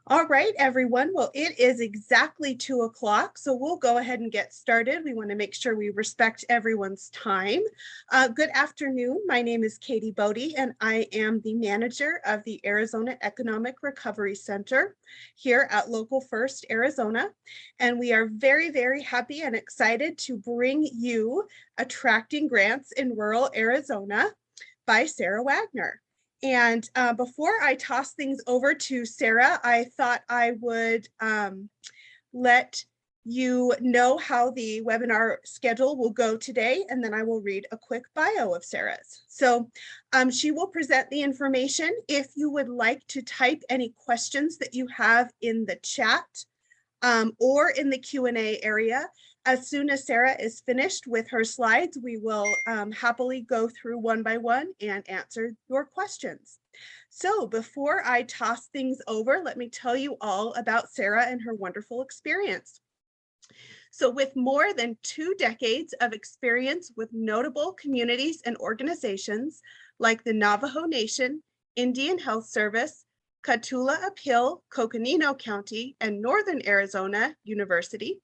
All right, everyone. Well, it is exactly 2 o'clock, so we'll go ahead and get started. We want to make sure we respect everyone's time. Good afternoon. My name is Katie Bodie, and I am the manager of the Arizona Economic Recovery Center here at Local First Arizona. And we are very, very happy and excited to bring you Attracting Grants in Rural Arizona by Sara Wagner. And before I toss things over to Sara, I thought I would let you know how the webinar schedule will go today, and then I will read a quick bio of Sara's. So she will present the information. If you would like to type any questions that you have in the chat or in the Q&A area, as soon as Sara is finished with her slides, we will happily go through one by one and answer your questions. So before I toss things over, let me tell you all about Sara and her wonderful experience. So with more than 2 decades of experience with notable communities and organizations like the Navajo Nation, Indian Health Service, Cotulla Uphill, Coconino County, and Northern Arizona University,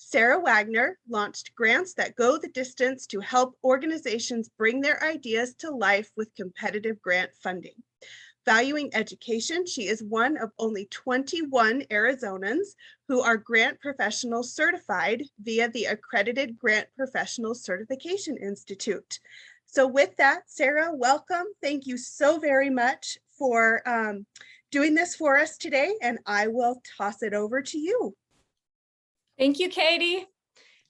Sara Wagner launched Grants That Go the Distance to help organizations bring their ideas to life with competitive grant funding. Valuing education, she is one of only 21 Arizonans who are grant professionals certified via the Accredited Grant Professional Certification Institute. So with that, Sara, welcome. Thank you so very much for doing this for us today, and I will toss it over to you. Thank you, Katie.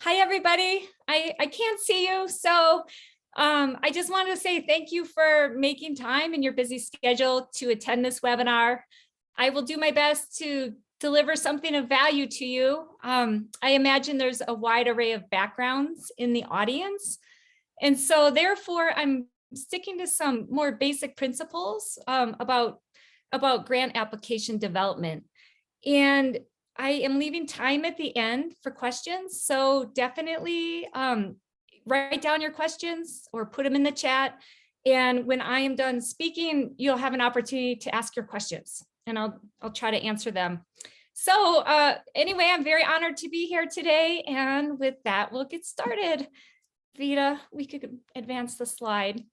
Hi, everybody. I can't see you, so I just wanted to say thank you for making time in your busy schedule to attend this webinar. I will do my best to deliver something of value to you. I imagine there's a wide array of backgrounds in the audience, and so therefore I'm sticking to some more basic principles about grant application development. And I am leaving time at the end for questions, so definitely write down your questions or put them in the chat. And when I am done speaking, you'll have an opportunity to ask your questions, and I'll try to answer them. So anyway, I'm very honored to be here today, and with that, we'll get started. Vita, we could advance the slide.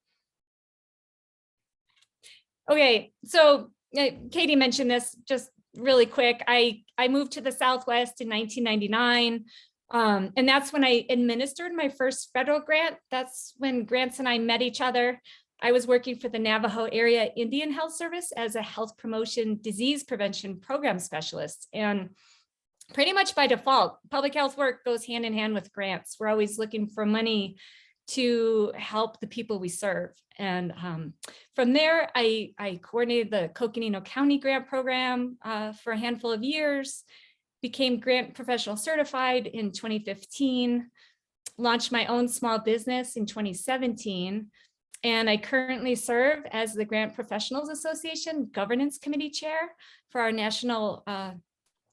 Okay, so Katie mentioned this just really quick. I moved to the Southwest in 1999, and that's when I administered my first federal grant. That's when Grants and I met each other. I was working for the Navajo Area Indian Health Service as a health promotion disease prevention program specialist. And pretty much by default, public health work goes hand in hand with grants. We're always looking for money to help the people we serve. And from there, I coordinated the Coconino County grant program for a handful of years, became grant professional certified in 2015, launched my own small business in 2017, and I currently serve as the Grant Professionals Association Governance Committee Chair for our national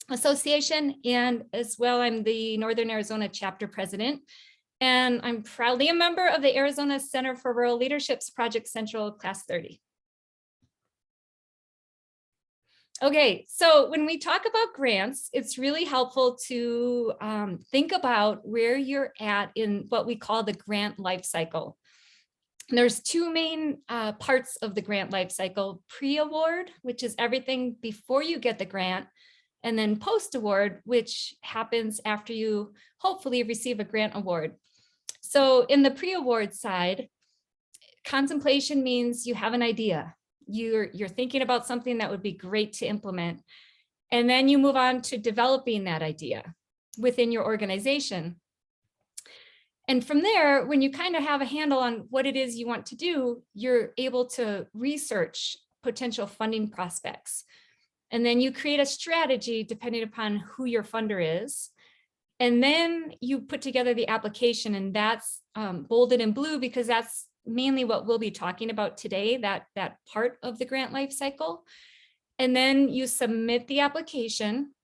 association, and as well, I'm the Northern Arizona chapter president. And I'm proudly a member of the Arizona Center for Rural Leadership's Project Central Class 30. Okay, so when we talk about grants, it's really helpful to think about where you're at in what we call the grant life cycle. There's 2 main parts of the grant life cycle: pre-award, which is everything before you get the grant, and then post-award, which happens after you hopefully receive a grant award. So in the pre-award side, contemplation means you have an idea. You're thinking about something that would be great to implement. And then you move on to developing that idea within your organization. And from there, when you kind of have a handle on what it is you want to do, you're able to research potential funding prospects. And then you create a strategy depending upon who your funder is. And then you put together the application, and that's bolded in blue because that's mainly what we'll be talking about today, that part of the grant life cycle. And then you submit the application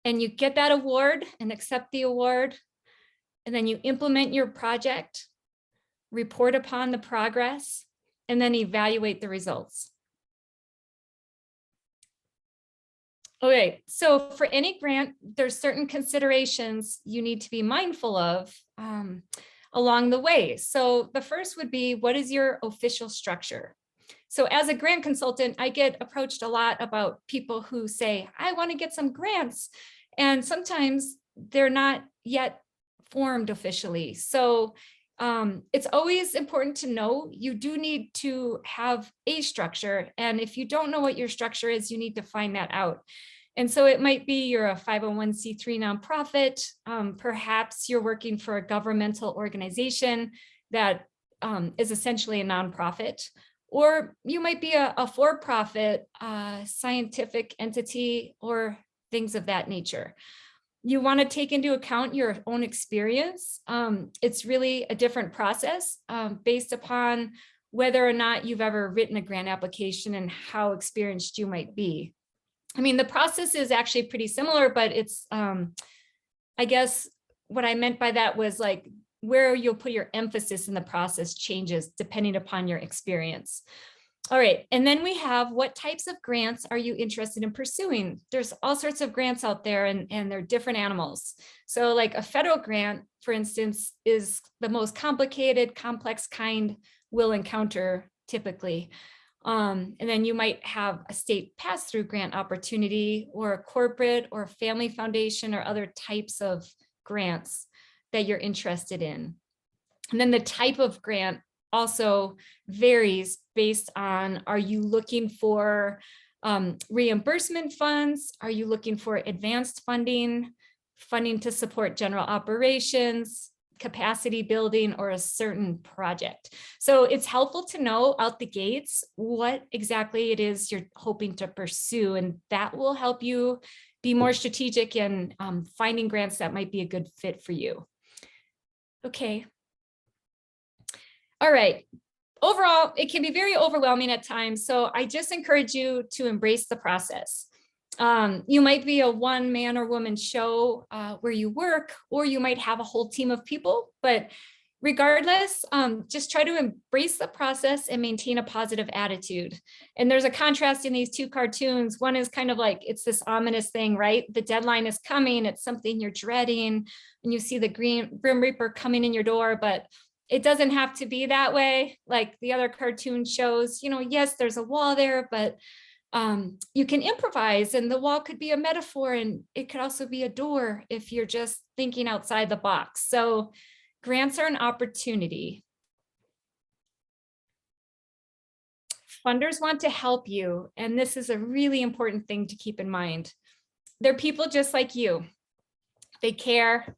and you get that award and accept the award. And then you implement your project, report upon the progress, and then evaluate the results. Okay, so for any grant, there's certain considerations you need to be mindful of along the way. So the first would be, what is your official structure? So as a grant consultant, I get approached a lot about people who say, I want to get some grants. And sometimes they're not yet formed officially. So it's always important to know you do need to have a structure. And if you don't know what your structure is, you need to find that out. And so it might be you're a 501c3 nonprofit. Perhaps you're working for a governmental organization that is essentially a nonprofit. Or you might be a for-profit scientific entity or things of that nature. You want to take into account your own experience. It's really a different process based upon whether or not you've ever written a grant application and how experienced you might be. I mean, the process is actually pretty similar, but it's, I guess what I meant by that was like where you'll put your emphasis in the process changes depending upon your experience. All right, and then we have, what types of grants are you interested in pursuing? There's all sorts of grants out there and they're different animals. So like a federal grant, for instance, is the most complicated, complex kind we'll encounter typically. And then you might have a state pass-through grant opportunity or a corporate or family foundation or other types of grants that you're interested in. And then the type of grant also varies based on, are you looking for reimbursement funds? Are you looking for advanced funding, funding to support general operations, capacity building, or a certain project? So it's helpful to know out the gates what exactly it is you're hoping to pursue, and that will help you be more strategic in finding grants that might be a good fit for you. Okay. All right. Overall, it can be very overwhelming at times, so I just encourage you to embrace the process. You might be a one-man or woman show where you work, or you might have a whole team of people, but regardless, just try to embrace the process and maintain a positive attitude. And there's a contrast in these two cartoons. One is kind of like, it's this ominous thing, right? The deadline is coming, it's something you're dreading, and you see the Grim Reaper coming in your door, but it doesn't have to be that way. Like the other cartoon shows, you know, yes, there's a wall there, but you can improvise, and the wall could be a metaphor, and it could also be a door if you're just thinking outside the box. So grants are an opportunity. Funders want to help you, and this is a really important thing to keep in mind. They're people just like you. They care,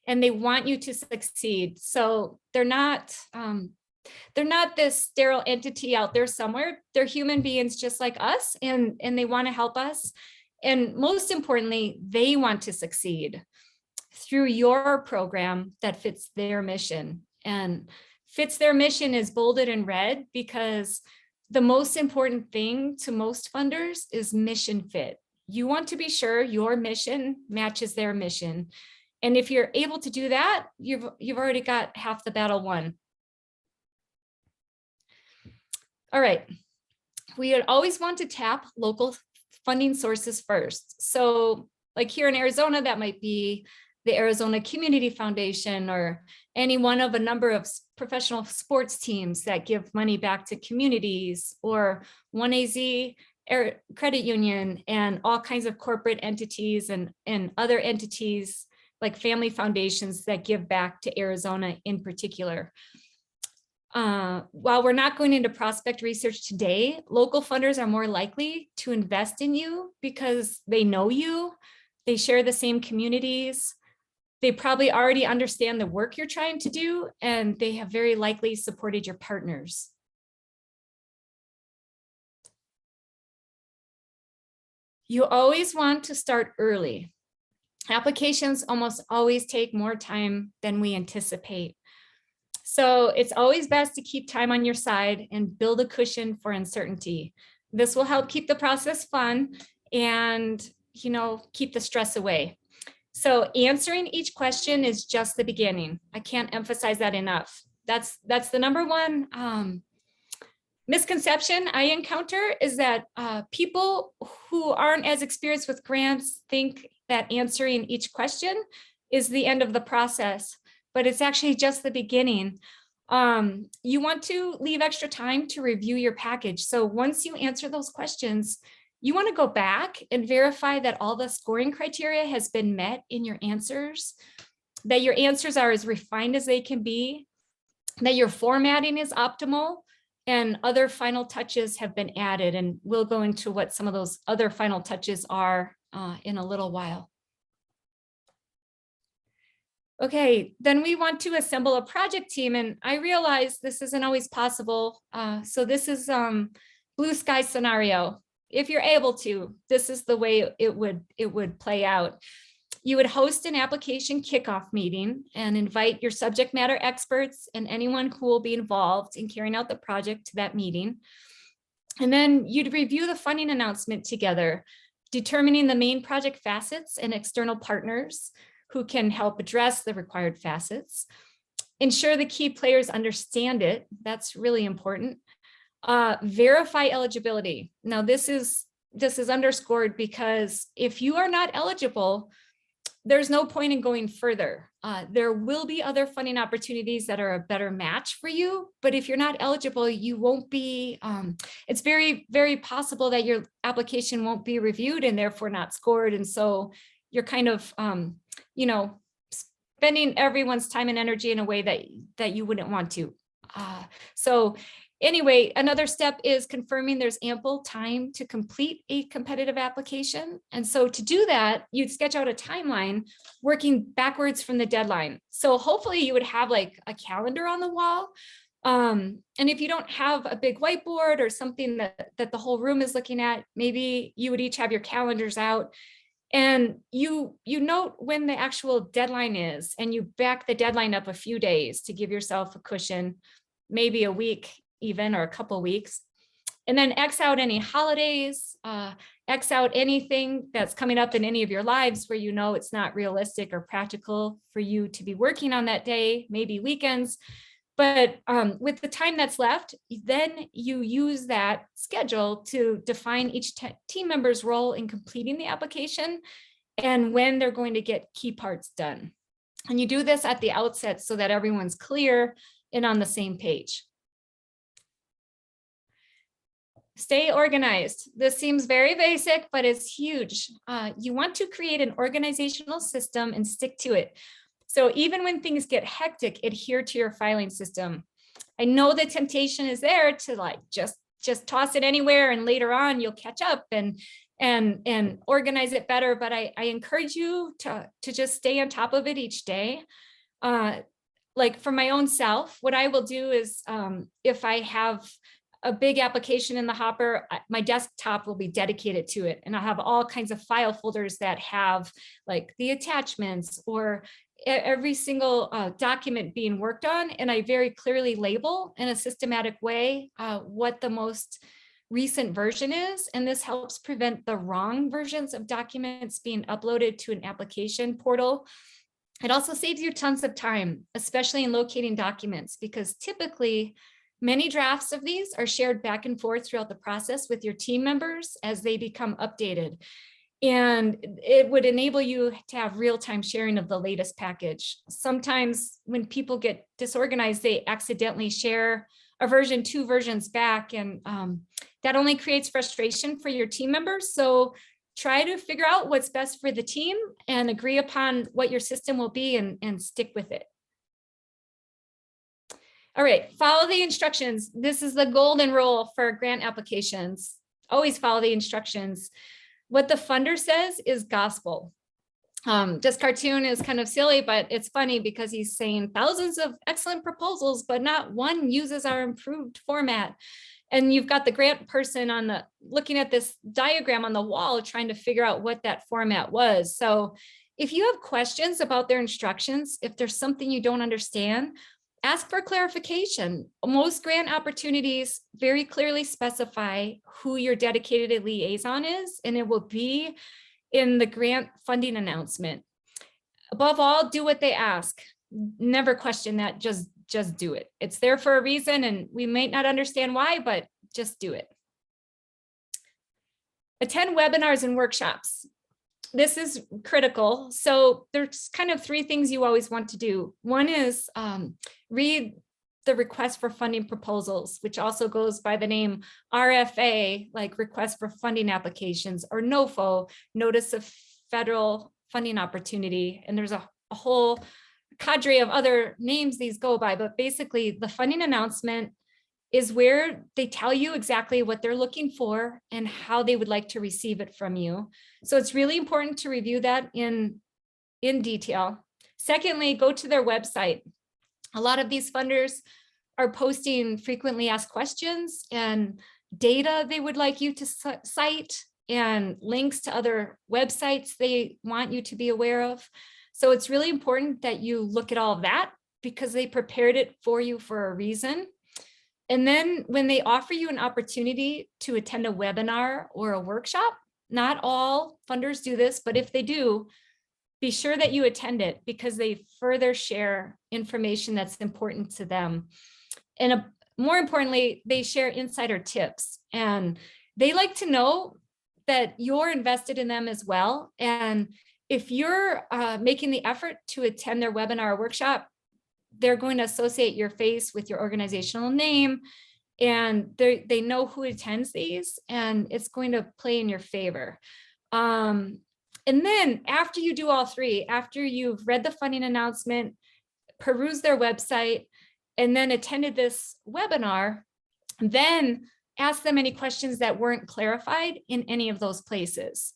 and they want you to succeed. So they're not this sterile entity out there somewhere. They're human beings just like us, and they want to help us. And most importantly, they want to succeed through your program that fits their mission. And fits their mission is bolded in red because the most important thing to most funders is mission fit. You want to be sure your mission matches their mission. And if you're able to do that, you've already got half the battle won. All right, we would always want to tap local funding sources first. So like here in Arizona, that might be the Arizona Community Foundation, or any one of a number of professional sports teams that give money back to communities, or 1AZ Credit Union, and all kinds of corporate entities and other entities like family foundations that give back to Arizona in particular. While we're not going into prospect research today, local funders are more likely to invest in you because they know you, they share the same communities, they probably already understand the work you're trying to do, and they have very likely supported your partners. You always want to start early. Applications almost always take more time than we anticipate. So it's always best to keep time on your side and build a cushion for uncertainty. This will help keep the process fun and, you know, keep the stress away. So answering each question is just the beginning. I can't emphasize that enough. That's the number one Misconception I encounter is that people who aren't as experienced with grants think that answering each question is the end of the process, but it's actually just the beginning. You want to leave extra time to review your package. So once you answer those questions, you want to go back and verify that all the scoring criteria has been met in your answers, that your answers are as refined as they can be, that your formatting is optimal, and other final touches have been added. And we'll go into what some of those other final touches are in a little while. Okay, then we want to assemble a project team, and I realize this isn't always possible. So this is blue sky scenario. If you're able to, this is the way it would play out. You would host an application kickoff meeting and invite your subject matter experts and anyone who will be involved in carrying out the project to that meeting. And then you'd review the funding announcement together, determining the main project facets and external partners who can help address the required facets. Ensure the key players understand it. That's really important. Verify eligibility. Now this is underscored because if you are not eligible, there's no point in going further. There will be other funding opportunities that are a better match for you, but if you're not eligible, you won't be, it's very, very possible that your application won't be reviewed and therefore not scored. And so you're kind of, you know, spending everyone's time and energy in a way that you wouldn't want to. So anyway, another step is confirming there's ample time to complete a competitive application. And so to do that, you'd sketch out a timeline working backwards from the deadline. So hopefully you would have like a calendar on the wall. And if you don't have a big whiteboard or something that the whole room is looking at, maybe you would each have your calendars out. And you note when the actual deadline is, and you back the deadline up a few days to give yourself a cushion, maybe a week even, or a couple weeks. And then X out any holidays, X out anything that's coming up in any of your lives where you know it's not realistic or practical for you to be working on that day, maybe weekends. But with the time that's left, then you use that schedule to define each team member's role in completing the application and when they're going to get key parts done. And you do this at the outset so that everyone's clear and on the same page. Stay organized. This seems very basic, but it's huge. You want to create an organizational system and stick to it. So even when things get hectic, adhere to your filing system. I know the temptation is there to like just toss it anywhere and later on you'll catch up and organize it better. But I encourage you to just stay on top of it each day. Like for my own self, what I will do is if I have a big application in the hopper, my desktop will be dedicated to it. And I have all kinds of file folders that have like the attachments or every single document being worked on. And I very clearly label in a systematic way what the most recent version is. And this helps prevent the wrong versions of documents being uploaded to an application portal. It also saves you tons of time, especially in locating documents, because typically many drafts of these are shared back and forth throughout the process with your team members as they become updated. And it would enable you to have real-time sharing of the latest package. Sometimes when people get disorganized, they accidentally share a version 2 versions back, and that only creates frustration for your team members. So try to figure out what's best for the team and agree upon what your system will be and stick with it. All right, follow the instructions. This is the golden rule for grant applications. Always follow the instructions. What the funder says is gospel. This cartoon is kind of silly, but it's funny because he's saying thousands of excellent proposals, but not one uses our improved format. And you've got the grant person on the looking at this diagram on the wall, trying to figure out what that format was. So if you have questions about their instructions, if there's something you don't understand, ask for clarification. Most grant opportunities very clearly specify who your dedicated liaison is, and it will be in the grant funding announcement. Above all, do what they ask. Never question that, just do it. It's there for a reason, and we might not understand why, but just do it. Attend webinars and workshops. This is critical. So there's kind of three things you always want to do. One is read the request for funding proposals, which also goes by the name RFA, like request for funding applications, or NOFO, notice of federal funding opportunity. And there's a whole cadre of other names these go by, but basically the funding announcement is where they tell you exactly what they're looking for and how they would like to receive it from you. So it's really important to review that in detail. Secondly, go to their website. A lot of these funders are posting frequently asked questions and data they would like you to cite and links to other websites they want you to be aware of. So it's really important that you look at all of that because they prepared it for you for a reason. And then when they offer you an opportunity to attend a webinar or a workshop, not all funders do this, but if they do, be sure that you attend it because they further share information that's important to them. And more importantly, they share insider tips and they like to know that you're invested in them as well. And if you're making the effort to attend their webinar or workshop, they're going to associate your face with your organizational name and they know who attends these and it's going to play in your favor. And then after you do all three, after you've read the funding announcement, perused their website, and then attended this webinar, then ask them any questions that weren't clarified in any of those places.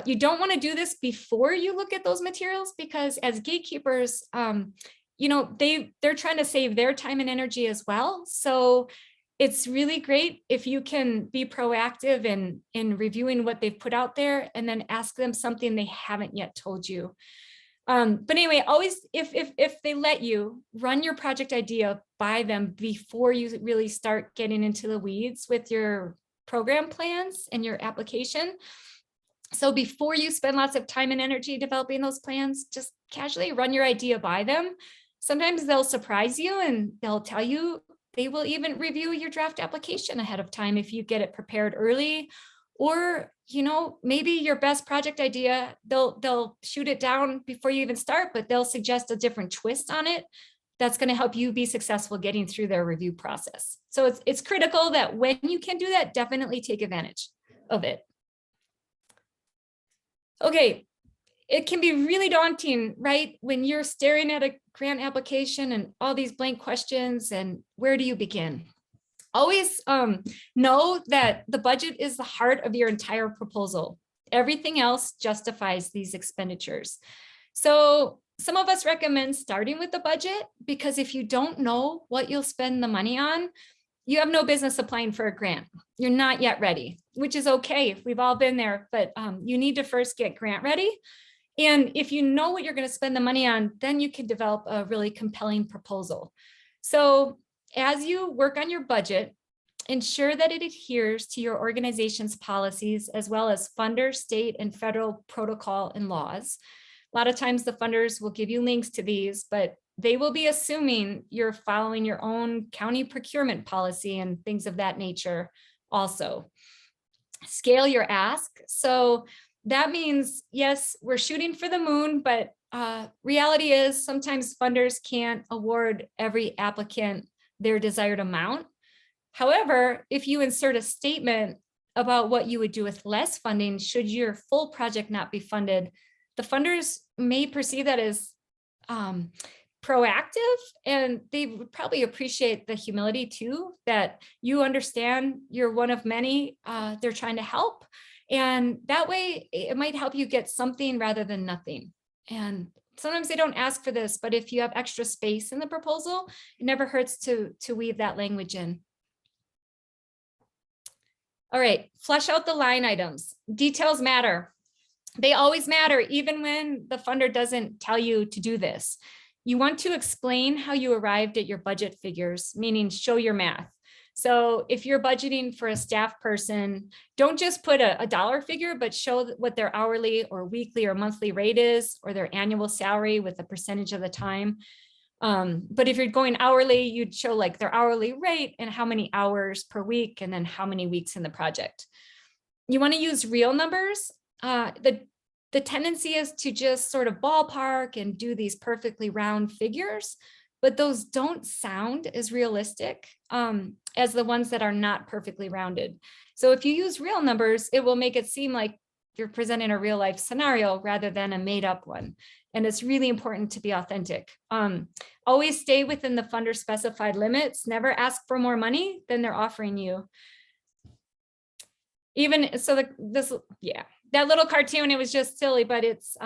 You don't want to do this before you look at those materials because as gatekeepers, you know, they're trying to save their time and energy as well. So it's really great if you can be proactive in reviewing what they've put out there and then ask them something they haven't yet told you. But anyway, always, if they let you, run your project idea by them before you really start getting into the weeds with your program plans and your application. So before you spend lots of time and energy developing those plans, just casually run your idea by them. Sometimes they'll surprise you and they'll tell you they will even review your draft application ahead of time if you get it prepared early. Or, you know, maybe your best project idea, they'll shoot it down before you even start, but they'll suggest a different twist on it that's going to help you be successful getting through their review process. So it's critical that when you can do that, definitely take advantage of it. Okay, it can be really daunting, right? When you're staring at a grant application and all these blank questions and where do you begin? Always know that the budget is the heart of your entire proposal. Everything else justifies these expenditures. So some of us recommend starting with the budget because if you don't know what you'll spend the money on, you have no business applying for a grant. You're not yet ready, which is okay. We've all been there, but you need to first get grant ready. And if you know what you're going to spend the money on, then you can develop a really compelling proposal. So as you work on your budget, ensure that it adheres to your organization's policies as well as funder, state, and federal protocol and laws. A lot of times the funders will give you links to these, but they will be assuming you're following your own county procurement policy and things of that nature also. Scale your ask. So that means, yes, we're shooting for the moon, but reality is sometimes funders can't award every applicant their desired amount. However, if you insert a statement about what you would do with less funding should your full project not be funded, the funders may perceive that as proactive, and they would probably appreciate the humility too, that you understand you're one of many they're trying to help. And that way it might help you get something rather than nothing. And sometimes they don't ask for this, but if you have extra space in the proposal, it never hurts to weave that language in. All right, flesh out the line items. Details matter. They always matter, even when the funder doesn't tell you to do this. You want to explain how you arrived at your budget figures, meaning show your math. So if you're budgeting for a staff person, don't just put a dollar figure, but show what their hourly or weekly or monthly rate is, or their annual salary with a percentage of the time. But if you're going hourly, you'd show like their hourly rate and how many hours per week, and then how many weeks in the project. You want to use real numbers. The tendency is to just sort of ballpark and do these perfectly round figures, but those don't sound as realistic as the ones that are not perfectly rounded. So if you use real numbers, it will make it seem like you're presenting a real life scenario rather than a made up one. And it's really important to be authentic. Always stay within the funder specified limits. Never ask for more money than they're offering you. Even so, that little cartoon, it was just silly, but it's,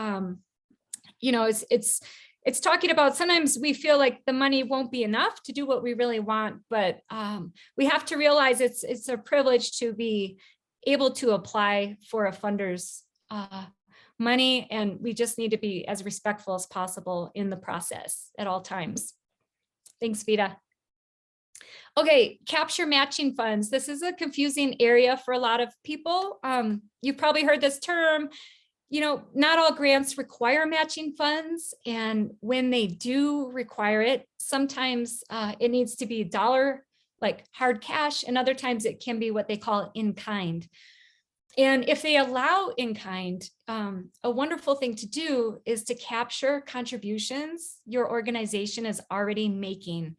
it's talking about sometimes we feel like the money won't be enough to do what we really want, but we have to realize it's a privilege to be able to apply for a funder's money, and we just need to be as respectful as possible in the process at all times. Thanks, Vita. Okay, capture matching funds. This is a confusing area for a lot of people. You've probably heard this term. Not all grants require matching funds, and when they do require it, sometimes it needs to be dollar, like hard cash, and other times it can be what they call in kind. And if they allow in kind, a wonderful thing to do is to capture contributions your organization is already making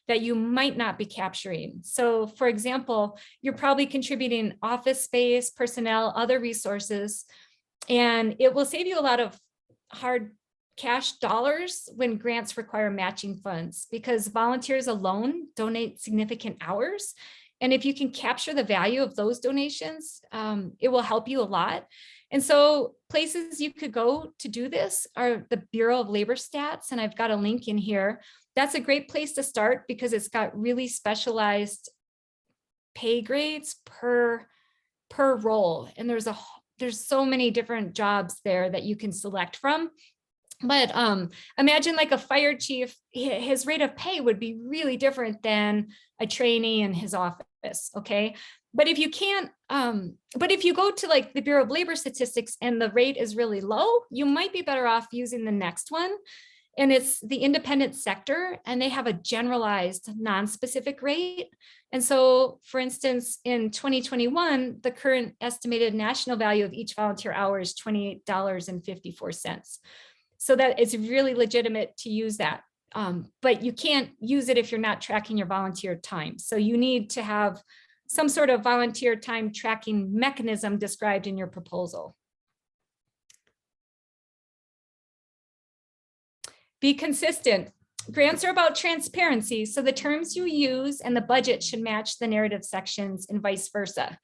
that you might not be capturing. So for example, you're probably contributing office space, personnel, other resources, and it will save you a lot of hard cash dollars when grants require matching funds, because volunteers alone donate significant hours. And if you can capture the value of those donations, it will help you a lot. And so places you could go to do this are the Bureau of Labor Stats, and I've got a link in here. That's a great place to start because it's got really specialized pay grades per role. And there's so many different jobs there that you can select from. But imagine like a fire chief, his rate of pay would be really different than a trainee in his office, okay? But if you can't, but if you go to like the Bureau of Labor Statistics and the rate is really low, you might be better off using the next one. And it's the independent sector, and they have a generalized non-specific rate. And so, for instance, in 2021, the current estimated national value of each volunteer hour is $28.54. So that it's really legitimate to use that. But you can't use it if you're not tracking your volunteer time. So you need to have some sort of volunteer time tracking mechanism described in your proposal. Be consistent. Grants are about transparency, so the terms you use and the budget should match the narrative sections and vice versa.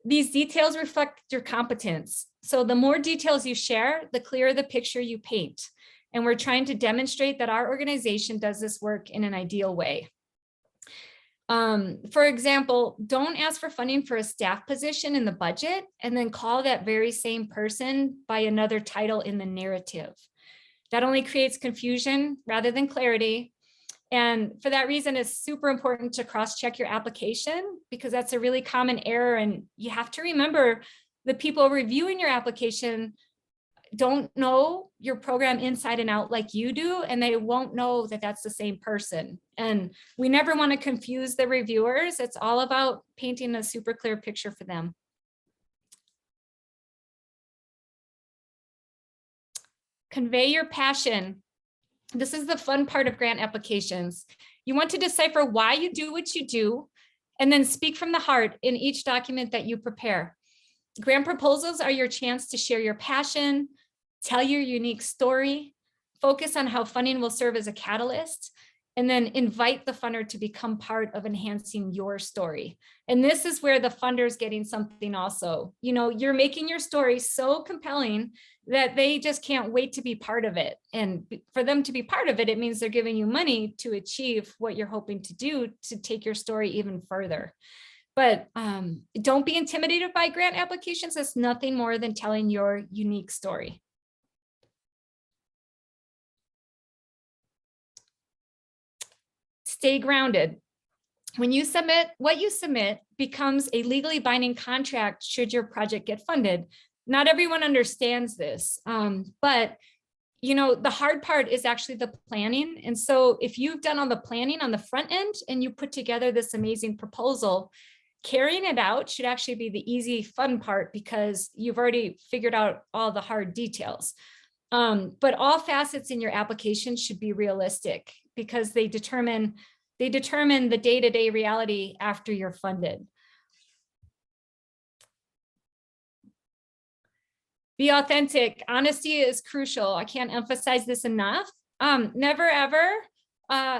These details reflect your competence. So the more details you share, the clearer the picture you paint. And we're trying to demonstrate that our organization does this work in an ideal way. For example, don't ask for funding for a staff position in the budget and then call that very same person by another title in the narrative. That only creates confusion rather than clarity. And for that reason, it's super important to cross-check your application, because that's a really common error. And you have to remember the people reviewing your application don't know your program inside and out like you do, and they won't know that that's the same person. And we never want to confuse the reviewers. It's all about painting a super clear picture for them. Convey your passion. This is the fun part of grant applications. You want to decipher why you do what you do, and then speak from the heart in each document that you prepare. Grant proposals are your chance to share your passion, tell your unique story, focus on how funding will serve as a catalyst, and then invite the funder to become part of enhancing your story. And this is where the funder is getting something also. You're making your story so compelling that they just can't wait to be part of it. And for them to be part of it, it means they're giving you money to achieve what you're hoping to do to take your story even further. But don't be intimidated by grant applications. It's nothing more than telling your unique story. Stay grounded. When you submit, what you submit becomes a legally binding contract should your project get funded. Not everyone understands this, but the hard part is actually the planning. And so if you've done all the planning on the front end and you put together this amazing proposal, carrying it out should actually be the easy, fun part because you've already figured out all the hard details. But all facets in your application should be realistic because they determine the day-to-day reality after you're funded. Be authentic. Honesty is crucial. I can't emphasize this enough. Never ever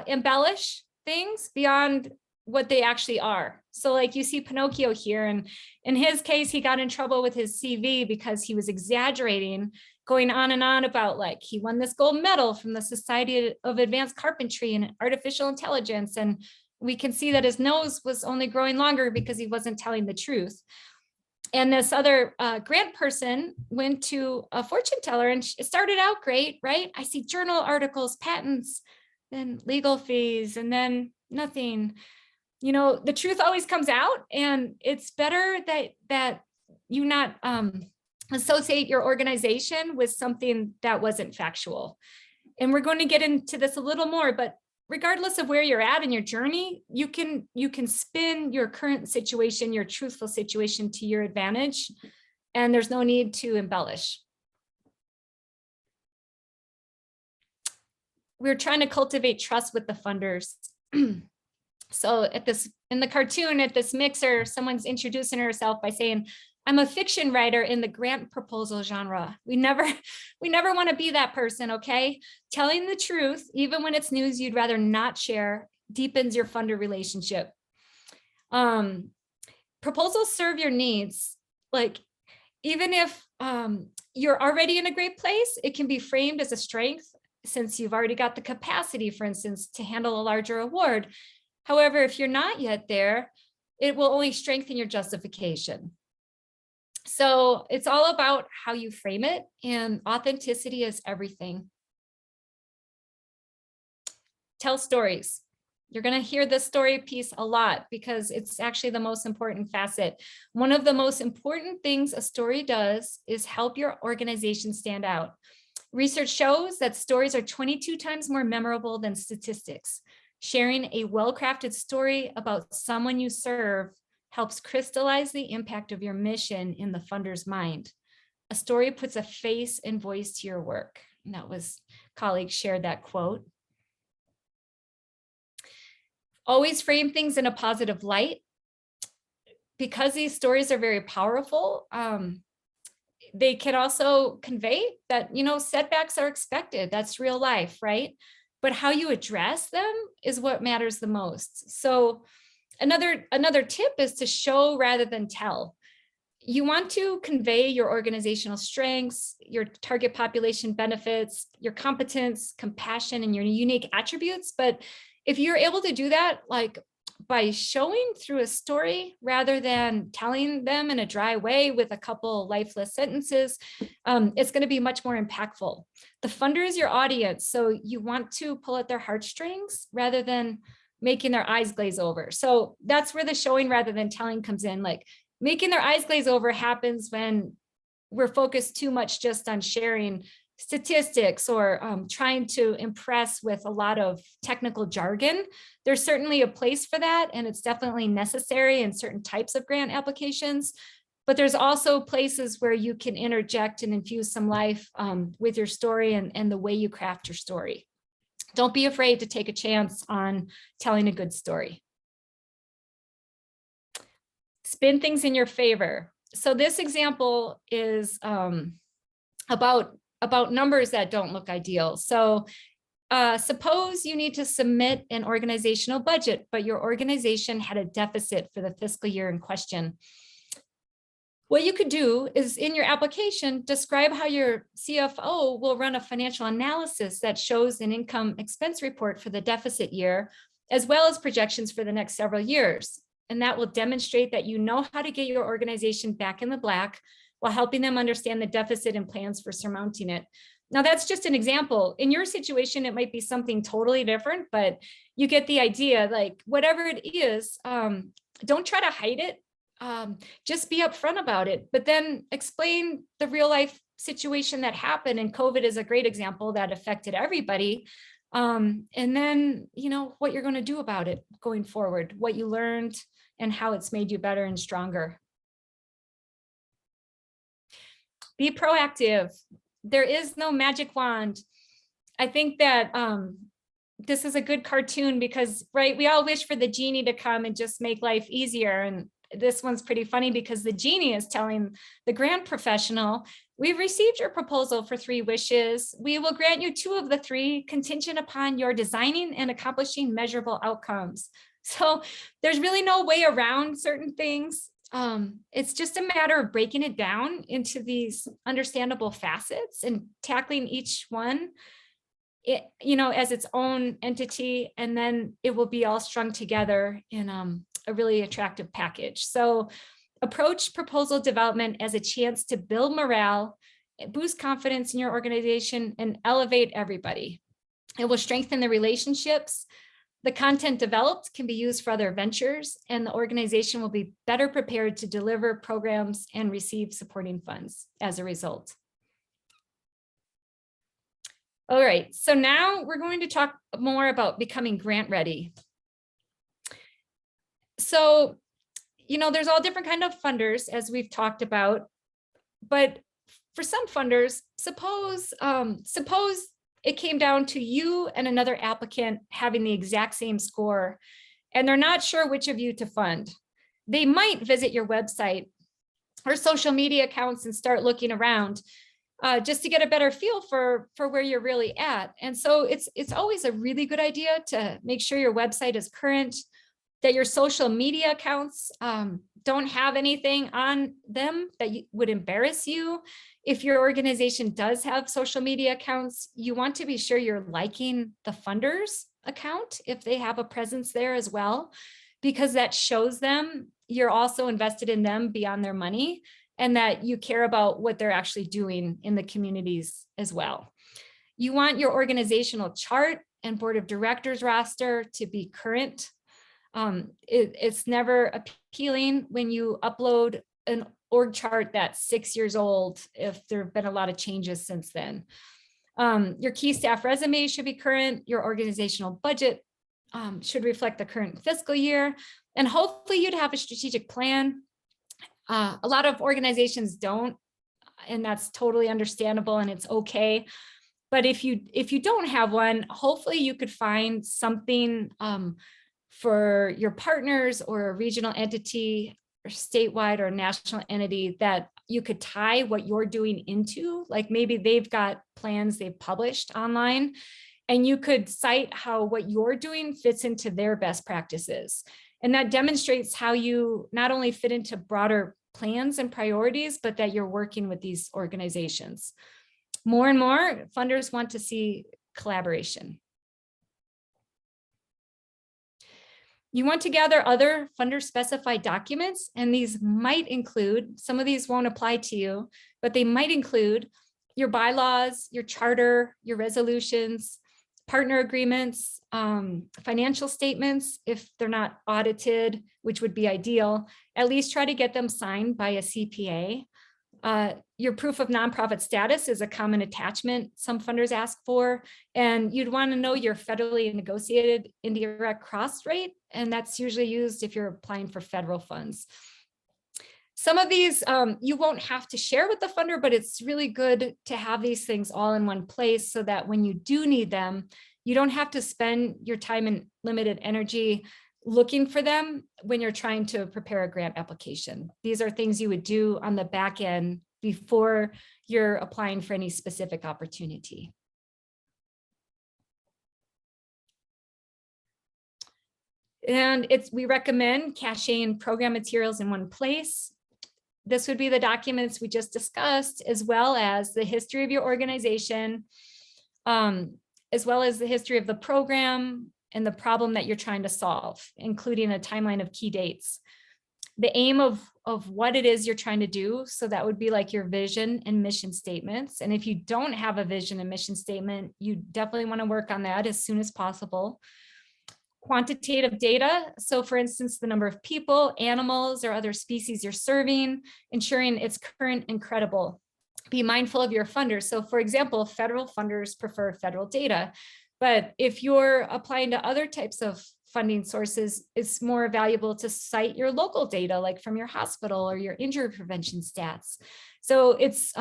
embellish things beyond what they actually are. So like you see Pinocchio here, and in his case, he got in trouble with his CV because he was exaggerating, going on and on about like he won this gold medal from the Society of Advanced Carpentry and Artificial Intelligence. And we can see that his nose was only growing longer because he wasn't telling the truth. And this other grant person went to a fortune teller and it started out great, right? I see journal articles, patents, then legal fees, and then nothing. The truth always comes out, and it's better that you not associate your organization with something that wasn't factual. And we're going to get into this a little more, but regardless of where you're at in your journey, you can spin your current situation, your truthful situation to your advantage, and there's no need to embellish. We're trying to cultivate trust with the funders. So in the cartoon at this mixer, someone's introducing herself by saying, I'm a fiction writer in the grant proposal genre. We never want to be that person, okay? Telling the truth, even when it's news you'd rather not share, deepens your funder relationship. Proposals serve your needs. Like, even if you're already in a great place, it can be framed as a strength since you've already got the capacity, for instance, to handle a larger award. However, if you're not yet there, it will only strengthen your justification. So it's all about how you frame it, and authenticity is everything. Tell stories. You're going to hear this story piece a lot because it's actually the most important facet. One of the most important things a story does is help your organization stand out. Research shows that stories are 22 times more memorable than statistics. Sharing a well-crafted story about someone you serve helps crystallize the impact of your mission in the funder's mind. A story puts a face and voice to your work. And that was, colleagues shared that quote. Always frame things in a positive light. Because these stories are very powerful, they can also convey that, setbacks are expected. That's real life, right? But how you address them is what matters the most. So Another tip is to show rather than tell. You want to convey your organizational strengths, your target population benefits, your competence, compassion, and your unique attributes. But if you're able to do that, like by showing through a story rather than telling them in a dry way with a couple lifeless sentences, it's going to be much more impactful. The funder is your audience, so you want to pull at their heartstrings rather than making their eyes glaze over. So that's where the showing rather than telling comes in. Like making their eyes glaze over happens when we're focused too much just on sharing statistics or trying to impress with a lot of technical jargon. There's certainly a place for that, and it's definitely necessary in certain types of grant applications. But there's also places where you can interject and infuse some life with your story and the way you craft your story. Don't be afraid to take a chance on telling a good story. Spin things in your favor. So this example is about numbers that don't look ideal. So suppose you need to submit an organizational budget, but your organization had a deficit for the fiscal year in question. What you could do is in your application, describe how your CFO will run a financial analysis that shows an income expense report for the deficit year, as well as projections for the next several years. And that will demonstrate that you know how to get your organization back in the black while helping them understand the deficit and plans for surmounting it. Now, that's just an example. In your situation, it might be something totally different, but you get the idea. Like whatever it is, don't try to hide it. Just be upfront about it, but then explain the real life situation that happened, and COVID is a great example that affected everybody. And then, what you're going to do about it going forward, what you learned and how it's made you better and stronger. Be proactive. There is no magic wand. I think that this is a good cartoon because, right, we all wish for the genie to come and just make life easier. And this one's pretty funny because the genie is telling the grant professional, we've received your proposal for 3 wishes. We will grant you 2 of the 3 contingent upon your designing and accomplishing measurable outcomes. So there's really no way around certain things. It's just a matter of breaking it down into these understandable facets and tackling each one as its own entity, and then it will be all strung together in a really attractive package. So approach proposal development as a chance to build morale, boost confidence in your organization, and elevate everybody. It will strengthen the relationships. The content developed can be used for other ventures, and the organization will be better prepared to deliver programs and receive supporting funds as a result. All right, so now we're going to talk more about becoming grant ready. So, there's all different kind of funders, as we've talked about, but for some funders, suppose it came down to you and another applicant having the exact same score, and they're not sure which of you to fund. They might visit your website or social media accounts and start looking around. Just to get a better feel for where you're really at. And so it's always a really good idea to make sure your website is current, that your social media accounts don't have anything on them that would embarrass you. If your organization does have social media accounts, you want to be sure you're liking the funder's account if they have a presence there as well, because that shows them you're also invested in them beyond their money, and that you care about what they're actually doing in the communities as well. You want your organizational chart and board of directors roster to be current. It's never appealing when you upload an org chart that's 6 years old if there have been a lot of changes since then. Your key staff resume should be current. Your organizational budget should reflect the current fiscal year. And hopefully you'd have a strategic plan. A lot of organizations don't, and that's totally understandable and it's okay. But if you don't have one, hopefully you could find something for your partners or a regional entity or statewide or national entity that you could tie what you're doing into. Like maybe they've got plans they've published online, and you could cite how what you're doing fits into their best practices. And that demonstrates how you not only fit into broader plans and priorities, but that you're working with these organizations. More and more funders want to see collaboration. You want to gather other funder specified documents, and these might include, some of these won't apply to you, but they might include your bylaws, your charter, your resolutions, partner agreements, financial statements, if they're not audited, which would be ideal, at least try to get them signed by a CPA. Your proof of nonprofit status is a common attachment some funders ask for, and you'd want to know your federally negotiated indirect cost rate, and that's usually used if you're applying for federal funds. Some of these you won't have to share with the funder, but it's really good to have these things all in one place so that when you do need them, you don't have to spend your time and limited energy looking for them when you're trying to prepare a grant application. These are things you would do on the back end before you're applying for any specific opportunity. And we recommend caching program materials in one place. This would be the documents we just discussed, as well as the history of your organization, as well as the history of the program and the problem that you're trying to solve, including a timeline of key dates. The aim of what it is you're trying to do. So that would be like your vision and mission statements. And if you don't have a vision and mission statement, you definitely want to work on that as soon as possible. Quantitative data. So for instance, the number of people, animals, or other species you're serving, ensuring it's current and credible. be mindful of your funders. So for example, federal funders prefer federal data, but if you're applying to other types of funding sources, it's more valuable to cite your local data, like from your hospital or your injury prevention stats. So it's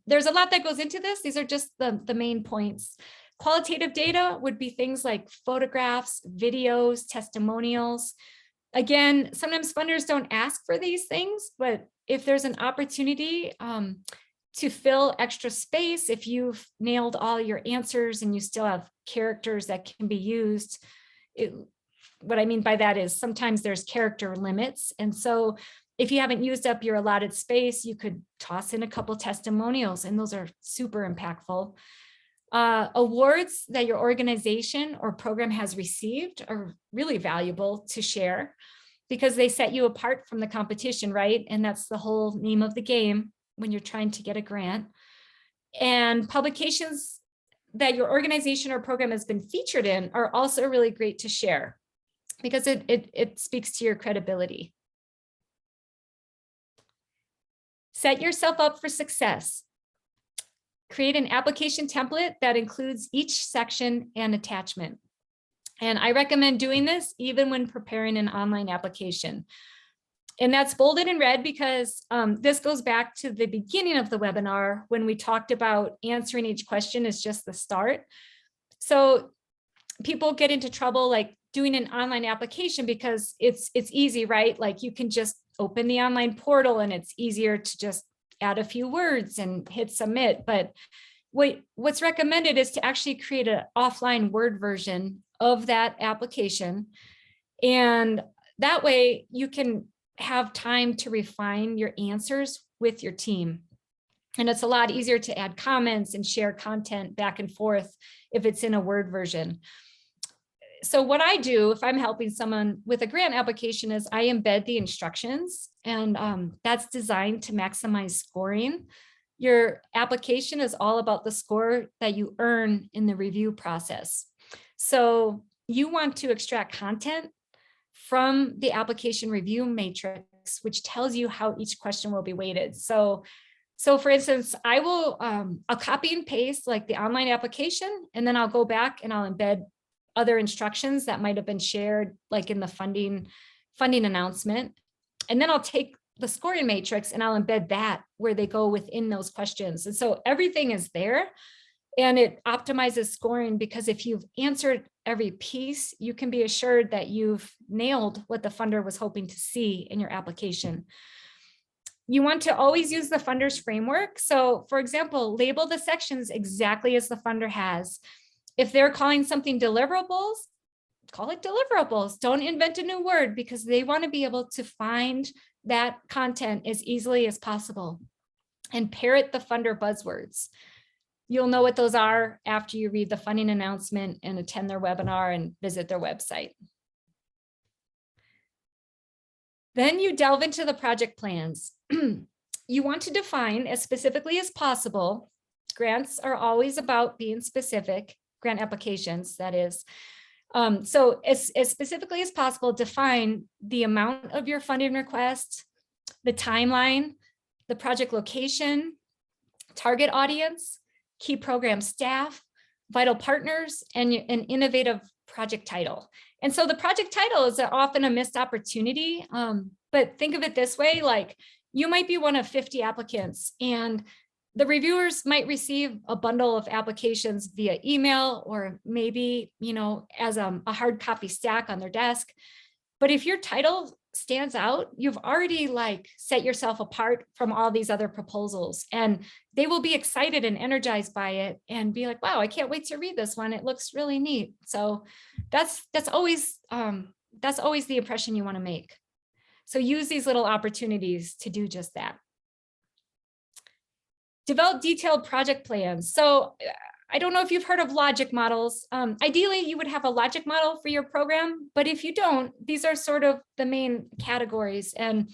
there's a lot that goes into this. These are just the main points. Qualitative data would be things like photographs, videos, testimonials. Again, sometimes funders don't ask for these things, but if there's an opportunity to fill extra space, if you've nailed all your answers and you still have characters that can be used, what I mean by that is sometimes there's character limits. And so if you haven't used up your allotted space, you could toss in a couple testimonials, and those are super impactful. Awards that your organization or program has received are really valuable to share because they set you apart from the competition, right? And that's the whole name of the game when you're trying to get a grant. And publications that your organization or program has been featured in are also really great to share because it speaks to your credibility. Set yourself up for success. Create an application template that includes each section and attachment. And I recommend doing this even when preparing an online application. And that's bolded in red because this goes back to the beginning of the webinar when we talked about answering each question is just the start. So people get into trouble like doing an online application because it's easy, right? Like you can just open the online portal and it's easier to just add a few words and hit submit. But what's recommended is to actually create an offline Word version of that application. And that way you can have time to refine your answers with your team. And it's a lot easier to add comments and share content back and forth if it's in a Word version. So what I do if I'm helping someone with a grant application is I embed the instructions, and that's designed to maximize scoring. Your application is all about the score that you earn in the review process. So you want to extract content from the application review matrix, which tells you how each question will be weighted. So for instance, I'll copy and paste like the online application, and then I'll go back and I'll embed other instructions that might have been shared like in the funding announcement. And then I'll take the scoring matrix and I'll embed that where they go within those questions. And so everything is there and it optimizes scoring because if you've answered every piece, you can be assured that you've nailed what the funder was hoping to see in your application. You want to always use the funder's framework. So for example, label the sections exactly as the funder has. If they're calling something deliverables, call it deliverables. Don't invent a new word because they want to be able to find that content as easily as possible and parrot the funder buzzwords. You'll know what those are after you read the funding announcement and attend their webinar and visit their website. Then you delve into the project plans. You want to define as specifically as possible. Grants are always about being specific. Grant applications, that is. So as specifically as possible, define the amount of your funding request, the timeline, the project location, target audience, key program staff, vital partners, and an innovative project title. And so the project title is often a missed opportunity, but think of it this way, like you might be one of 50 applicants and the reviewers might receive a bundle of applications via email or maybe, as a hard copy stack on their desk. But if your title stands out, you've already set yourself apart from all these other proposals and they will be excited and energized by it and be like, wow, I can't wait to read this one. It looks really neat. So that's always the impression you want to make. So use these little opportunities to do just that. Develop detailed project plans. So I don't know if you've heard of logic models. Ideally, you would have a logic model for your program, but if you don't, these are sort of the main categories. And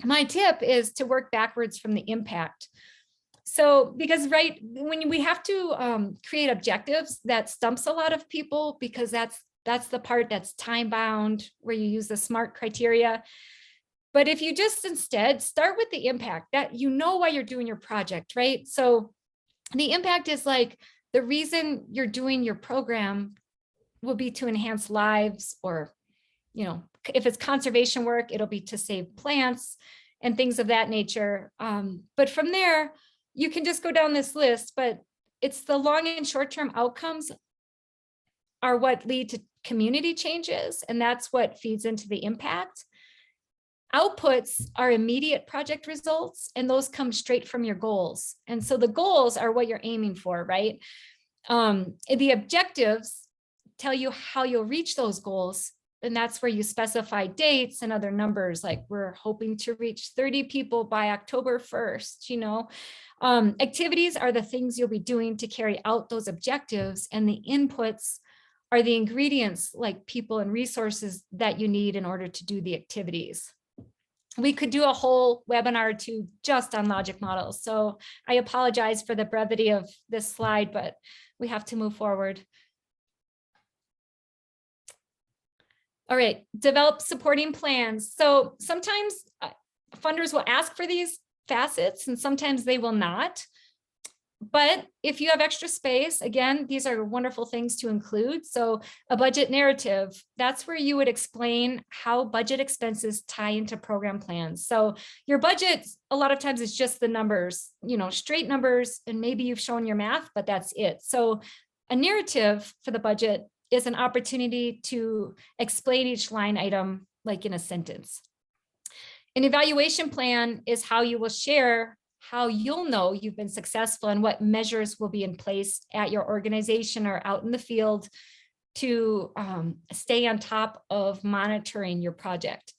my tip is to work backwards from the impact. So because when we have to create objectives, that stumps a lot of people because that's the part that's time bound, where you use the SMART criteria. But if you just instead start with the impact, that you know why you're doing your project, right? So the impact is like the reason you're doing your program will be to enhance lives, or, you know, if it's conservation work, it'll be to save plants and things of that nature. But from there, you can just go down this list, but it's the long and short-term outcomes are what lead to community changes, and that's what feeds into the impact. Outputs are immediate project results, and those come straight from your goals. And so the goals are what you're aiming for, right? The objectives tell you how you'll reach those goals. And that's where you specify dates and other numbers, like we're hoping to reach 30 people by October 1st, you know. Activities are the things you'll be doing to carry out those objectives, and the inputs are the ingredients, like people and resources that you need in order to do the activities. We could do a whole webinar too just on logic models. So I apologize for the brevity of this slide, but we have to move forward. All right, develop supporting plans. So sometimes funders will ask for these facets and sometimes they will not. But if you have extra space, again, these are wonderful things to include. So a budget narrative, that's where you would explain how budget expenses tie into program plans. So your budget, a lot of times is just the numbers, you know, straight numbers, and maybe you've shown your math, but that's it. So a narrative for the budget is an opportunity to explain each line item like in a sentence. An evaluation plan is how you will share how you'll know you've been successful and what measures will be in place at your organization or out in the field to stay on top of monitoring your project.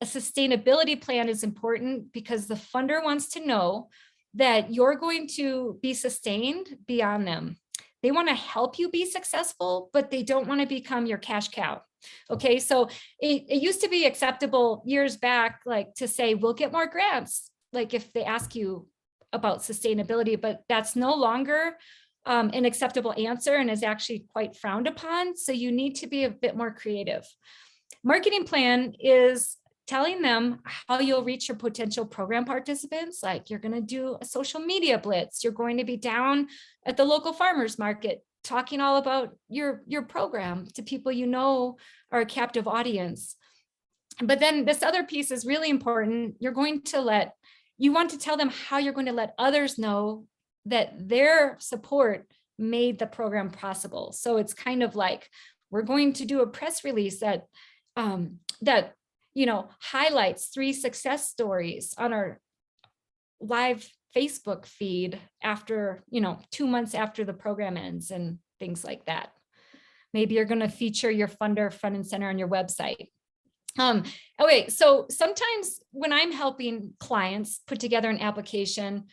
A sustainability plan is important because the funder wants to know that you're going to be sustained beyond them. They want to help you be successful, but they don't want to become your cash cow. Okay, so it used to be acceptable years back, like to say, we'll get more grants, like if they ask you about sustainability, but that's no longer an acceptable answer and is actually quite frowned upon. So you need to be a bit more creative. Marketing plan is telling them how you'll reach your potential program participants. Like you're going to do a social media blitz. You're going to be down at the local farmers market talking all about your program to people you know are a captive audience. But then this other piece is really important. You want to tell them how you're going to let others know that their support made the program possible. So it's kind of like, we're going to do a press release that highlights 3 success stories on our live Facebook feed after, 2 months after the program ends and things like that. Maybe you're going to feature your funder front and center on your website. Okay, so sometimes when I'm helping clients put together an application,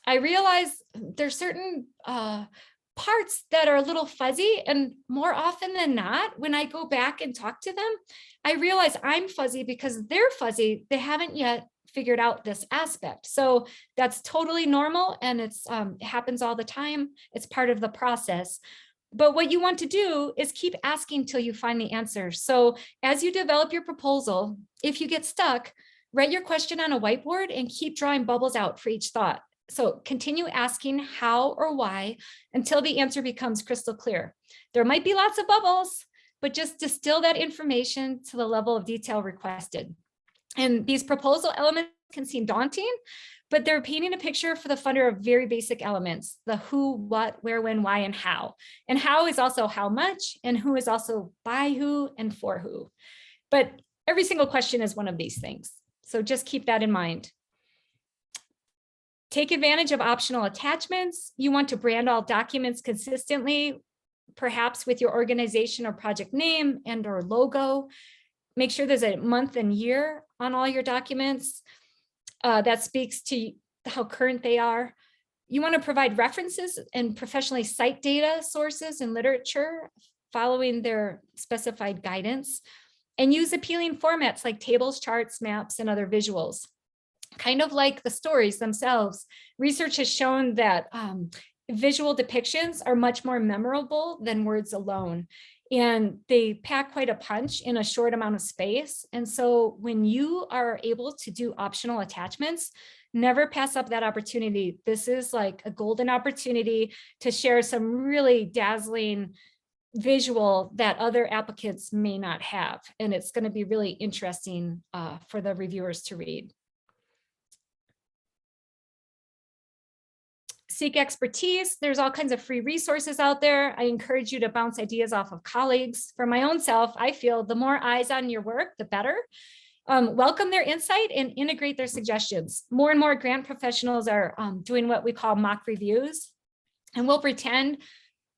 I realize there's certain parts that are a little fuzzy, and more often than not, when I go back and talk to them, I realize I'm fuzzy because they're fuzzy. They haven't yet figured out this aspect. So that's totally normal, and it happens all the time. It's part of the process. But what you want to do is keep asking till you find the answer. So as you develop your proposal, if you get stuck, write your question on a whiteboard and keep drawing bubbles out for each thought. So continue asking how or why until the answer becomes crystal clear. There might be lots of bubbles, but just distill that information to the level of detail requested. And these proposal elements can seem daunting, but they're painting a picture for the funder of very basic elements: the who, what, where, when, why, and how. And how is also how much, and who is also by who and for who. But every single question is one of these things. So just keep that in mind. Take advantage of optional attachments. You want to brand all documents consistently, perhaps with your organization or project name and or logo. Make sure there's a month and year on all your documents. That speaks to how current they are. You want to provide references and professionally cite data sources and literature following their specified guidance, and use appealing formats like tables, charts, maps, and other visuals. Kind of like the stories themselves, research has shown that visual depictions are much more memorable than words alone. and they pack quite a punch in a short amount of space. And so when you are able to do optional attachments, never pass up that opportunity. This is like a golden opportunity to share some really dazzling visual that other applicants may not have. And it's going to be really interesting for the reviewers to read. Seek expertise. There's all kinds of free resources out there. I encourage you to bounce ideas off of colleagues. For my own self, I feel the more eyes on your work, the better. Welcome their insight and integrate their suggestions. More and more grant professionals are doing what we call mock reviews, and we'll pretend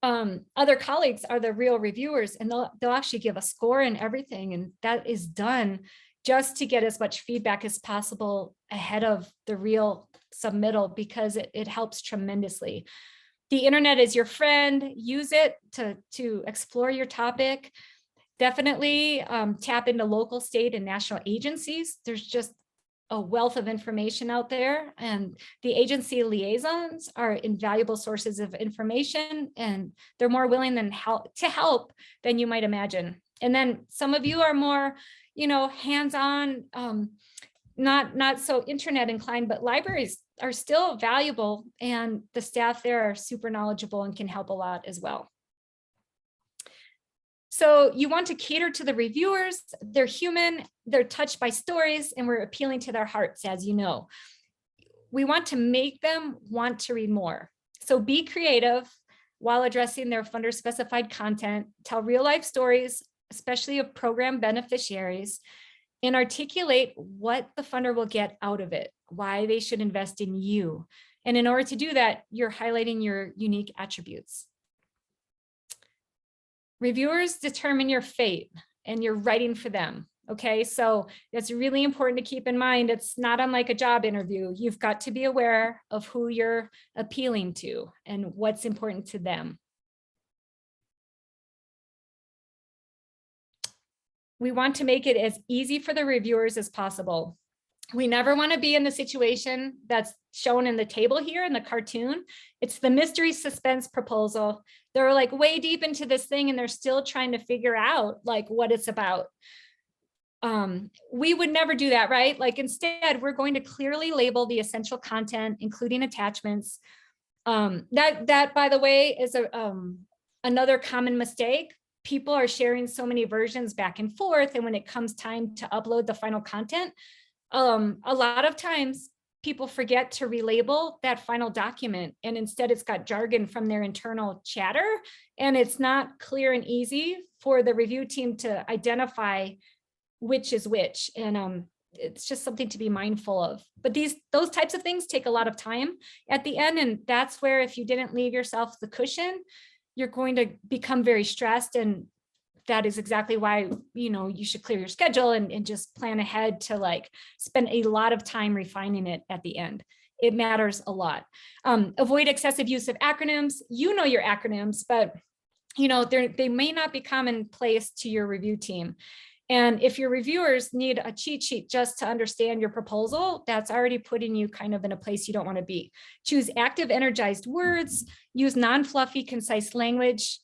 other colleagues are the real reviewers, and they'll actually give a score and everything. And that is done just to get as much feedback as possible ahead of the real submittal, because it helps tremendously. The internet is your friend. Use it to explore your topic. Definitely tap into local, state, and national agencies. There's just a wealth of information out there, and the agency liaisons are invaluable sources of information, and they're more willing to help than you might imagine. And then some of you are more, hands-on, not so internet inclined, but libraries are still valuable, and the staff there are super knowledgeable and can help a lot as well. So you want to cater to the reviewers. They're human, they're touched by stories, and we're appealing to their hearts, as you know. We want to make them want to read more. So be creative while addressing their funder specified content. Tell real life stories, especially of program beneficiaries, and articulate what the funder will get out of it, why they should invest in you. And in order to do that, you're highlighting your unique attributes. Reviewers determine your fate, and you're writing for them. Okay, so it's really important to keep in mind, it's not unlike a job interview. You've got to be aware of who you're appealing to and what's important to them. We want to make it as easy for the reviewers as possible. We never want to be in the situation that's shown in the table here in the cartoon. It's the mystery suspense proposal. They're like way deep into this thing, and they're still trying to figure out like what it's about. We would never do that, right? Like instead, we're going to clearly label the essential content, including attachments. That, by the way, is another common mistake. People are sharing so many versions back and forth, and when it comes time to upload the final content, a lot of times people forget to relabel that final document, and instead it's got jargon from their internal chatter, and it's not clear and easy for the review team to identify which is which. And it's just something to be mindful of. But those types of things take a lot of time at the end, and that's where if you didn't leave yourself the cushion, you're going to become very stressed. And that is exactly why, you should clear your schedule and just plan ahead to like spend a lot of time refining it at the end. It matters a lot. Avoid excessive use of acronyms. You know your acronyms, but they may not be commonplace to your review team. And if your reviewers need a cheat sheet just to understand your proposal, that's already putting you kind of in a place you don't want to be. Choose active, energized words, use non-fluffy, concise language.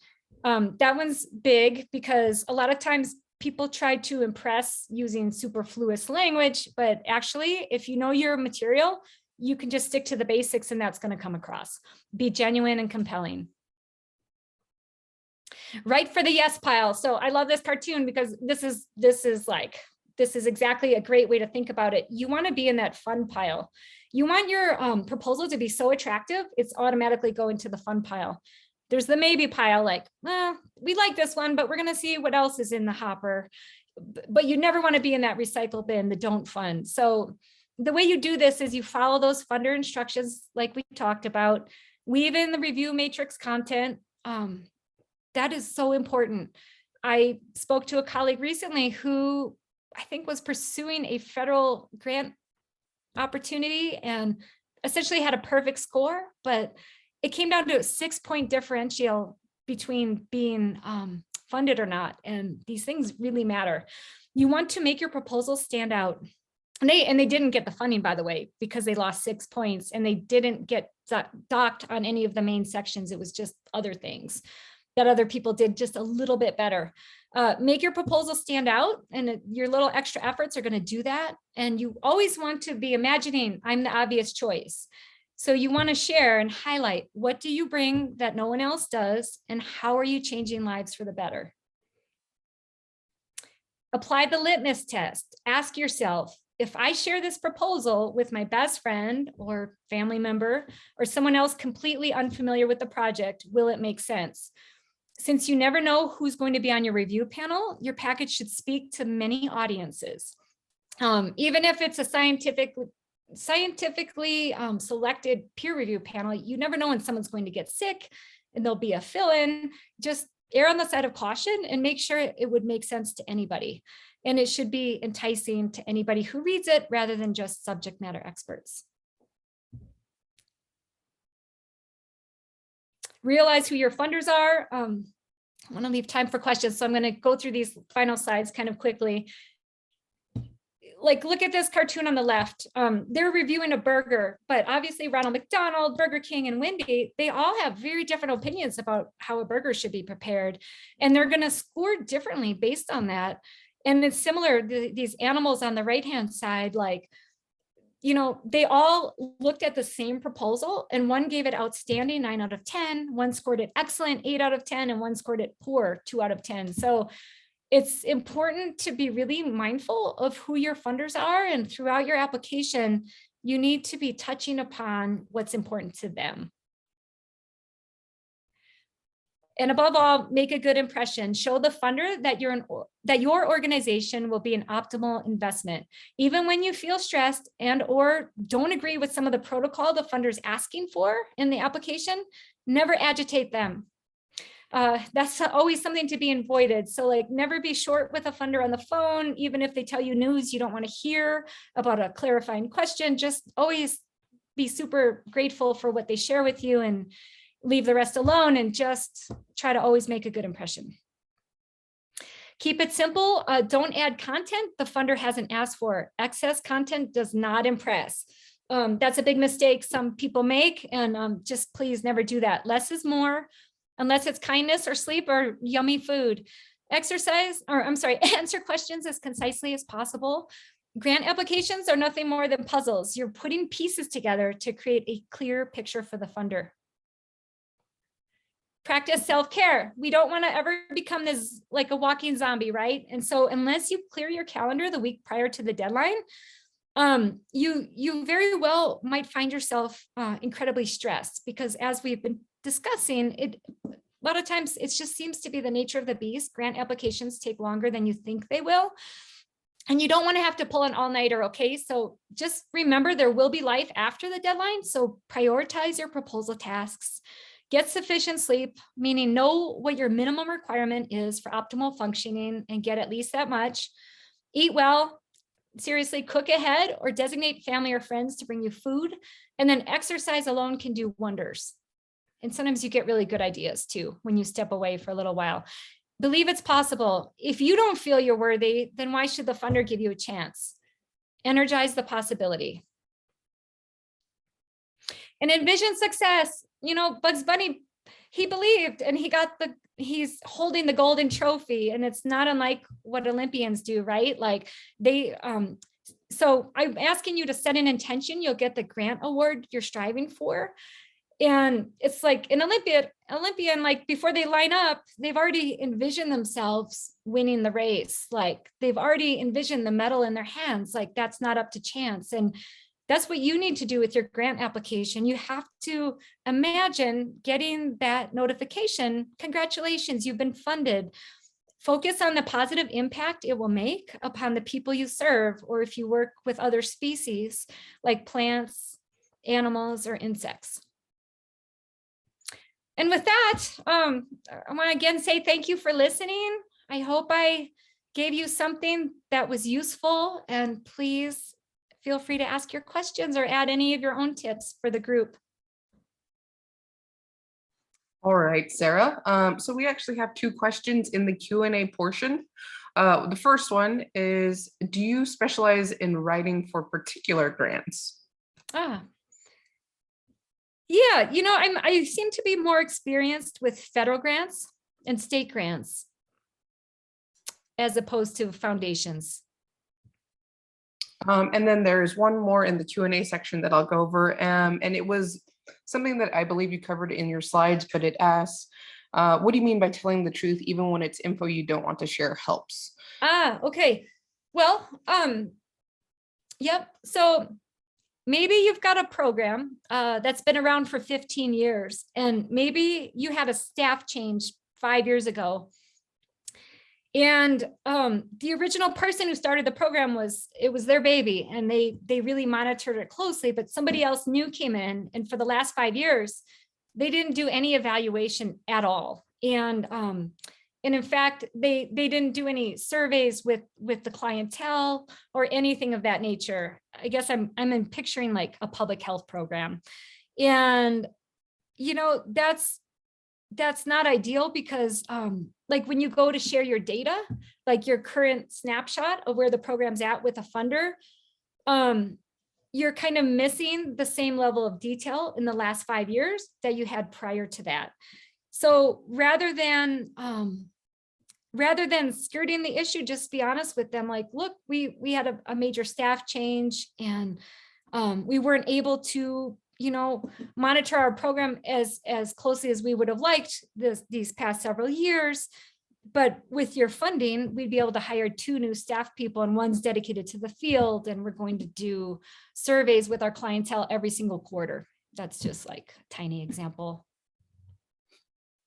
That one's big because a lot of times people try to impress using superfluous language, but actually, if you know your material, you can just stick to the basics and that's going to come across. Be genuine and compelling. Write for the yes pile. So I love this cartoon because this is exactly a great way to think about it. You want to be in that fun pile. You want your proposal to be so attractive, it's automatically going to the fun pile. There's the maybe pile, like, well, we like this one, but we're going to see what else is in the hopper. But you never want to be in that recycle bin, the don't fund. So the way you do this is you follow those funder instructions like we talked about, weave in the review matrix content. That is so important. I spoke to a colleague recently who I think was pursuing a federal grant opportunity and essentially had a perfect score, but it came down to a 6-point differential between being funded or not. And these things really matter. You want to make your proposal stand out. And they didn't get the funding, by the way, because they lost 6 points and they didn't get docked on any of the main sections. It was just other things. that other people did just a little bit better. Make your proposal stand out, and your little extra efforts are going to do that. And you always want to be imagining I'm the obvious choice. So you want to share and highlight, what do you bring that no one else does, and how are you changing lives for the better? Apply the litmus test. Ask yourself, if I share this proposal with my best friend or family member or someone else completely unfamiliar with the project, will it make sense? Since you never know who's going to be on your review panel, your package should speak to many audiences. Even if it's a scientifically selected peer review panel, you never know when someone's going to get sick and there'll be a fill-in. Just err on the side of caution and make sure it would make sense to anybody. And it should be enticing to anybody who reads it rather than just subject matter experts. Realize who your funders are. I want to leave time for questions, so I'm going to go through these final slides kind of quickly. Like, look at this cartoon on the left. They're reviewing a burger, but obviously Ronald McDonald, Burger King, and Wendy, they all have very different opinions about how a burger should be prepared. And they're going to score differently based on that. And it's similar, these animals on the right-hand side, like, you know, they all looked at the same proposal, and one gave it outstanding, 9 out of 10, one scored it excellent, 8 out of 10, and one scored it poor, 2 out of 10. So it's important to be really mindful of who your funders are, and throughout your application, you need to be touching upon what's important to them. And above all, make a good impression. Show the funder that your organization will be an optimal investment. Even when you feel stressed and or don't agree with some of the protocol the funder is asking for in the application, never agitate them. That's always something to be avoided. So like, never be short with a funder on the phone, even if they tell you news you don't want to hear about a clarifying question. Just always be super grateful for what they share with you and leave the rest alone, and just try to always make a good impression. Keep it simple. Don't add content the funder hasn't asked for. Excess content does not impress. That's a big mistake some people make, and just please never do that. Less is more, unless it's kindness or sleep or yummy food. Answer questions as concisely as possible. Grant applications are nothing more than puzzles. You're putting pieces together to create a clear picture for the funder. Practice self-care. We don't want to ever become this like a walking zombie, right? And so unless you clear your calendar the week prior to the deadline, you very well might find yourself incredibly stressed, because as we've been discussing, a lot of times it just seems to be the nature of the beast. Grant applications take longer than you think they will. And you don't want to have to pull an all-nighter, okay? So just remember there will be life after the deadline. So prioritize your proposal tasks. Get sufficient sleep, meaning know what your minimum requirement is for optimal functioning and get at least that much. Eat well, seriously, cook ahead or designate family or friends to bring you food. And then exercise alone can do wonders. And sometimes you get really good ideas too when you step away for a little while. Believe it's possible. If you don't feel you're worthy, then why should the funder give you a chance? Energize the possibility. And envision success. You know, Bugs Bunny, he believed, and he's holding the golden trophy, and it's not unlike what Olympians do, right? Like so I'm asking you to set an intention. You'll get the grant award you're striving for. And it's like an Olympian, like before they line up, they've already envisioned themselves winning the race. Like they've already envisioned the medal in their hands. Like that's not up to chance. And that's what you need to do with your grant application. You have to imagine getting that notification. Congratulations, you've been funded. Focus on the positive impact it will make upon the people you serve, or if you work with other species like plants, animals, or insects. And with that, I want to again say thank you for listening. I hope I gave you something that was useful, and please feel free to ask your questions or add any of your own tips for the group. All right, Sarah. So we actually have 2 questions in the Q&A portion. The first one is, do you specialize in writing for particular grants? Yeah, you know, I seem to be more experienced with federal grants. and state grants as opposed to foundations. And then there's one more in the Q&A section that I'll go over. And it was something that I believe you covered in your slides, but it asks, what do you mean by telling the truth even when it's info you don't want to share helps? Okay. Well, yep. So maybe you've got a program that's been around for 15 years, and maybe you had a staff change 5 years ago. And the original person who started the program was their baby, and they really monitored it closely, but somebody else new came in, and for the last 5 years, they didn't do any evaluation at all. And in fact, they didn't do any surveys with the clientele or anything of that nature. I guess I'm picturing like a public health program. And, you know, that's not ideal because like when you go to share your data, like your current snapshot of where the program's at with a funder, you're kind of missing the same level of detail in the last 5 years that you had prior to that. So rather than skirting the issue, just be honest with them. Like, look, we had a major staff change, and we weren't able to, you know, monitor our program as closely as we would have liked these past several years. But with your funding, we'd be able to hire 2 new staff people, and one's dedicated to the field. And we're going to do surveys with our clientele every single quarter. That's just like a tiny example.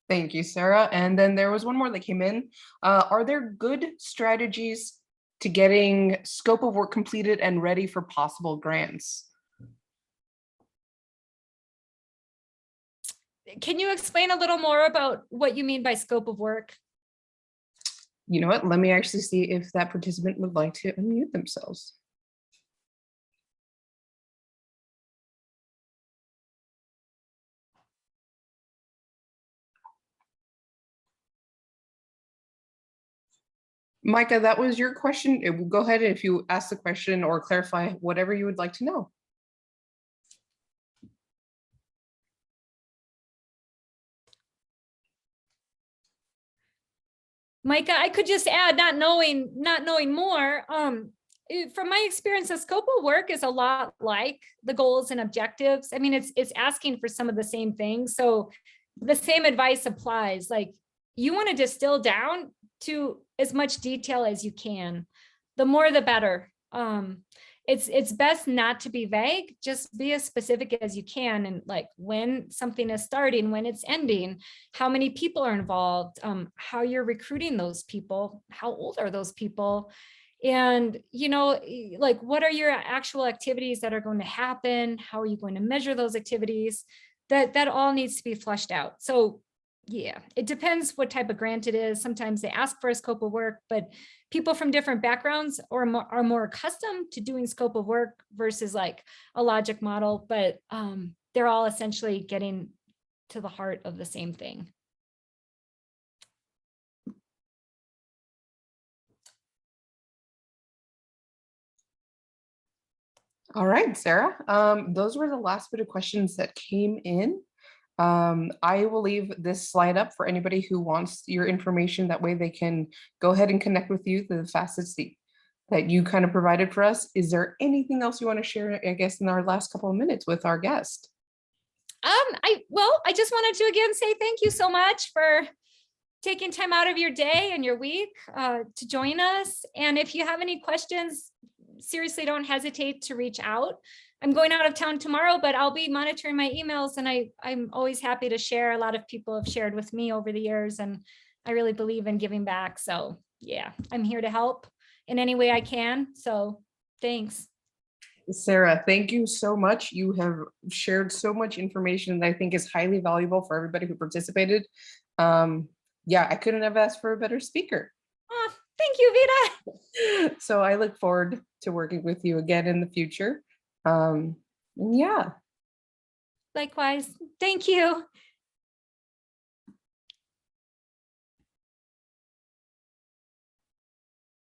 Thank you, Sarah. And then there was one more that came in. Are there good strategies to getting scope of work completed and ready for possible grants? Can you explain a little more about what you mean by scope of work? You know what? Let me actually see if that participant would like to unmute themselves. Micah, that was your question. Go ahead if you ask the question or clarify whatever you would like to know. Micah, I could just add, not knowing more. From my experience, the scope of work is a lot like the goals and objectives. I mean, it's asking for some of the same things. So the same advice applies. Like, you want to distill down to as much detail as you can. The more, the better. It's best not to be vague, just be as specific as you can. And like when something is starting, when it's ending, how many people are involved, how you're recruiting those people, how old are those people? And, you know, like, what are your actual activities that are going to happen? How are you going to measure those activities? That all needs to be fleshed out. So yeah, it depends what type of grant it is. Sometimes they ask for a scope of work, but people from different backgrounds are more accustomed to doing scope of work versus like a logic model, but they're all essentially getting to the heart of the same thing. All right, Sarah, those were the last bit of questions that came in. I will leave this slide up for anybody who wants your information. That way they can go ahead and connect with you through the facets that you kind of provided for us. Is there anything else you want to share, I guess, in our last couple of minutes with our guest? I just wanted to again say thank you so much for taking time out of your day and your week to join us. And if you have any questions, seriously, don't hesitate to reach out. I'm going out of town tomorrow, but I'll be monitoring my emails, and I'm always happy to share. A lot of people have shared with me over the years, and I really believe in giving back. So yeah, I'm here to help in any way I can. So thanks. Sarah, thank you so much. You have shared so much information that I think is highly valuable for everybody who participated. Yeah, I couldn't have asked for a better speaker. Oh, thank you, Vita. So I look forward to working with you again in the future. Yeah. Likewise. Thank you.